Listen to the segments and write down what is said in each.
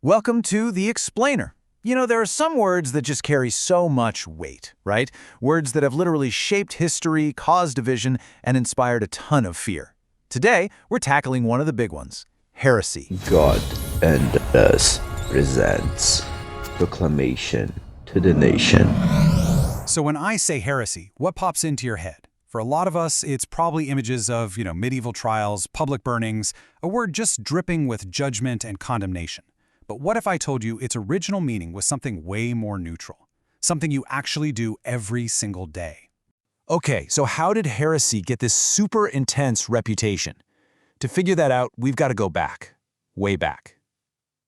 Welcome to The Explainer. You know, there are some words that just carry so much weight, right? Words that have literally shaped history, caused division, and inspired a ton of fear. Today, we're tackling one of the big ones, heresy. God and Us presents Proclamation to the Nation. So when I say heresy, what pops into your head? For a lot of us, it's probably images of, medieval trials, public burnings, a word just dripping with judgment and condemnation. But what if I told you its original meaning was something way more neutral? Something you actually do every single day. Okay, so how did heresy get this super intense reputation? To figure that out, we've got to go back, way back.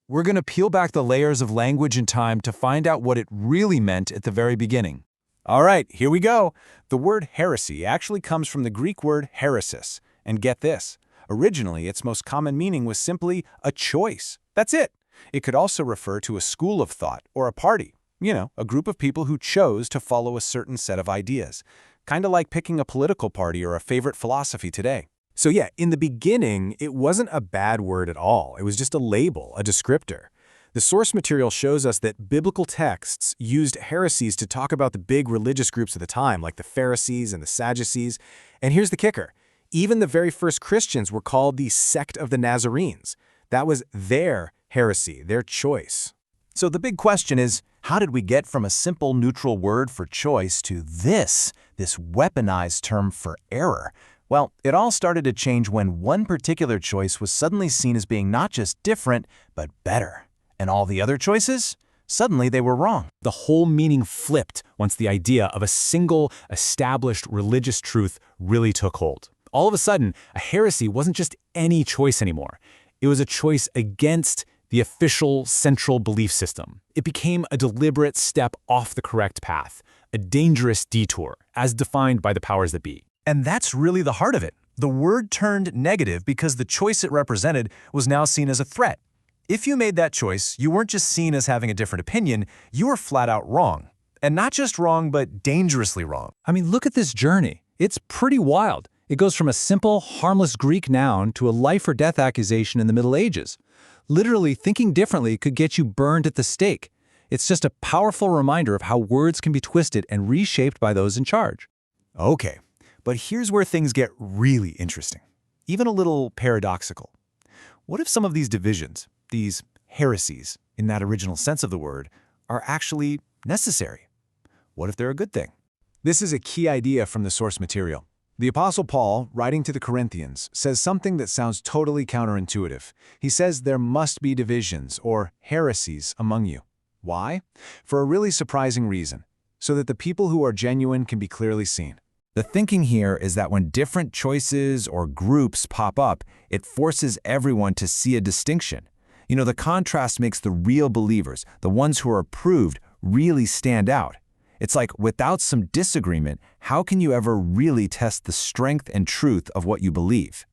We're going to peel back the layers of language and time to find out what it really meant at the very beginning. All right, here we go. The word heresy actually comes from the Greek word Hairesis. And get this, originally its most common meaning was simply a choice. That's it. It could also refer to a school of thought or a party, a group of people who chose to follow a certain set of ideas. Kind of like picking a political party or a favorite philosophy today. So yeah, in the beginning, it wasn't a bad word at all. It was just a label, a descriptor. The source material shows us that biblical texts used heresies to talk about the big religious groups of the time, like the Pharisees and the Sadducees. And here's the kicker. Even the very first Christians were called the sect of the Nazarenes. That was their heresy, their choice. So the big question is, how did we get from a simple neutral word for choice to this weaponized term for error? Well, it all started to change when one particular choice was suddenly seen as being not just different, but better. And all the other choices? Suddenly they were wrong. The whole meaning flipped once the idea of a single, established religious truth really took hold. All of a sudden, a heresy wasn't just any choice anymore. It was a choice against the official central belief system. It became a deliberate step off the correct path, a dangerous detour, as defined by the powers that be. And that's really the heart of it. The word turned negative because the choice it represented was now seen as a threat. If you made that choice, you weren't just seen as having a different opinion, you were flat out wrong. And not just wrong, but dangerously wrong. I mean, look at this journey. It's pretty wild. It goes from a simple, harmless Greek noun to a life or death accusation in the Middle Ages. Literally, thinking differently could get you burned at the stake. It's just a powerful reminder of how words can be twisted and reshaped by those in charge. Okay, but here's where things get really interesting, even a little paradoxical. What if some of these divisions, these heresies, in that original sense of the word, are actually necessary? What if they're a good thing? This is a key idea from the source material. The Apostle Paul, writing to the Corinthians, says something that sounds totally counterintuitive. He says there must be divisions, or heresies, among you. Why? For a really surprising reason, so that the people who are genuine can be clearly seen. The thinking here is that when different choices or groups pop up, it forces everyone to see a distinction. The contrast makes the real believers, the ones who are approved, really stand out. It's like, without some disagreement, how can you ever really test the strength and truth of what you believe?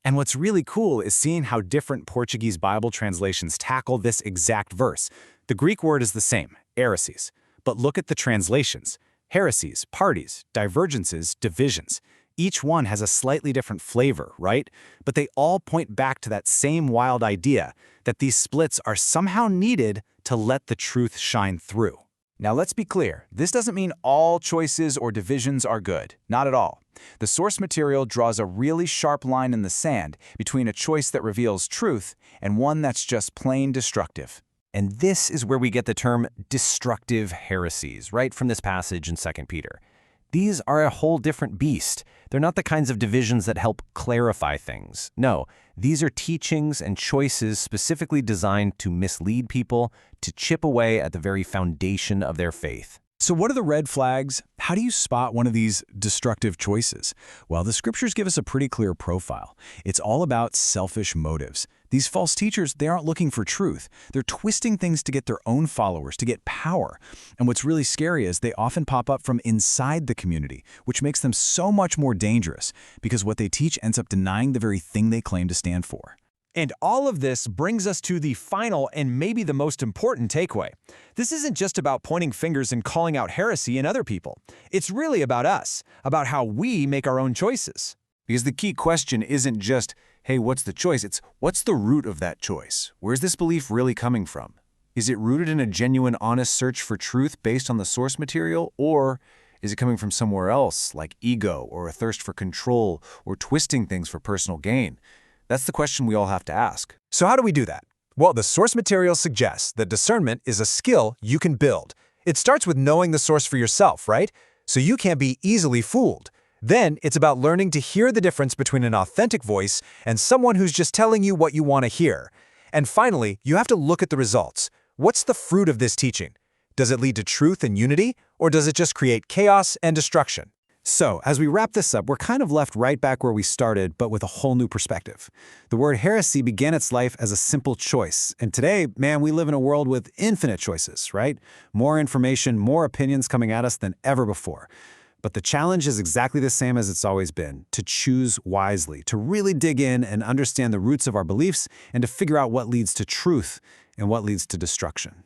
And what's really cool is seeing how different Portuguese Bible translations tackle this exact verse. The Greek word is the same, heresies. But look at the translations. Heresies, parties, divergences, divisions. Each one has a slightly different flavor, right? But they all point back to that same wild idea that these splits are somehow needed to let the truth shine through. Now let's be clear, this doesn't mean all choices or divisions are good. Not at all. The source material draws a really sharp line in the sand between a choice that reveals truth and one that's just plain destructive. And this is where we get the term destructive heresies, right from this passage in 2 Peter. These are a whole different beast. They're not the kinds of divisions that help clarify things. No, these are teachings and choices specifically designed to mislead people, to chip away at the very foundation of their faith. So what are the red flags? How do you spot one of these destructive choices? Well, the scriptures give us a pretty clear profile. It's all about selfish motives. These false teachers, they aren't looking for truth. They're twisting things to get their own followers, to get power. And what's really scary is they often pop up from inside the community, which makes them so much more dangerous because what they teach ends up denying the very thing they claim to stand for. And all of this brings us to the final and maybe the most important takeaway. This isn't just about pointing fingers and calling out heresy in other people. It's really about us, about how we make our own choices. Because the key question isn't just, hey, what's the choice? It's what's the root of that choice? Where's this belief really coming from? Is it rooted in a genuine, honest search for truth based on the source material, or is it coming from somewhere else, like ego or a thirst for control or twisting things for personal gain? That's the question we all have to ask. So how do we do that? Well, the source material suggests that discernment is a skill you can build. It starts with knowing the source for yourself, right? So you can't be easily fooled. Then it's about learning to hear the difference between an authentic voice and someone who's just telling you what you want to hear. And finally, you have to look at the results. What's the fruit of this teaching? Does it lead to truth and unity, or does it just create chaos and destruction? So, as we wrap this up, we're kind of left right back where we started, but with a whole new perspective. The word heresy began its life as a simple choice. And today, man, we live in a world with infinite choices, right? More information, more opinions coming at us than ever before. But the challenge is exactly the same as it's always been, to choose wisely, to really dig in and understand the roots of our beliefs, and to figure out what leads to truth and what leads to destruction.